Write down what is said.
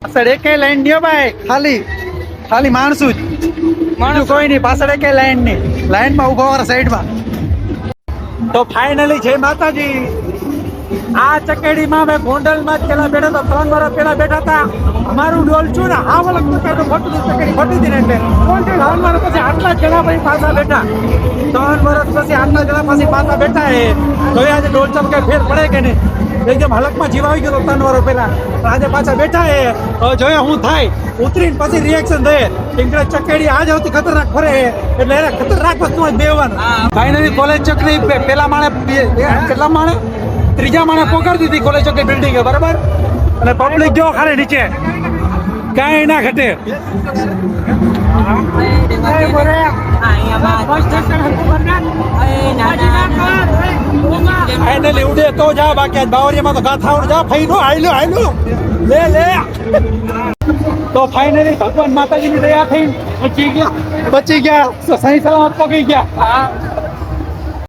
પાછળ એકેય લાઈન નહીં હો ભાઈ, ખાલી ખાલી માણસું જ, બીજું કોઈ નહીં. પાછળ એકેય લાઈન નહીં, લાઈનમાં ઉભો વાર સાઈડમાં. તો ફાઇનલી જય માતાજી. આ ચકેડીમાં મેં ગોંડલમાં જ પેલા બેઠા હતા, 3 વર્ષ પેલા બેઠા હતા. અમારું ડોલ છું ને આ વખત ફટી ચકેડી ફટી હતી ને એટલે 3 વર્ષ પછી આટલા જણા પછી પાછા બેઠા. 3 વર્ષ પછી આટલા જણા પછી પાછા બેઠા એ તો આજે ડોલ ચમ કઈ ફેર પડે કે નહીં? એકદમ હલકમાં જીવ આવી ગયો 3 વર્ષ પહેલા, આજે પાછા બેઠા એ જોયા હું થાય. ઉતરીને પછી રિએક્શન દે કેમ કે ચકેડી આજ સૌથી ખતરનાક ફરે એટલે એને ખતરનાક વસ્તુ જ દેવાનું. ફાઇનલી કોલેજ ચકડી પેલા માળે, કેટલા માળે, 3જા માળે પોકારતી હતી કોલેજ ચકડી બિલ્ડિંગ બરાબર. અને પબ્લિક જો ખાલી નીચે કાંઈ ના ઘટે. ફાઇનલી ઉડે તો જા, બાકી આજ બાવરિયામાં તો ગાથાવડ જા ફઈ નો આયલું લે લે. તો ફાઇનલી ભગવાન માતાજીની દયા થઈ બચી ગયા, સહી સલામત પગી ગયા.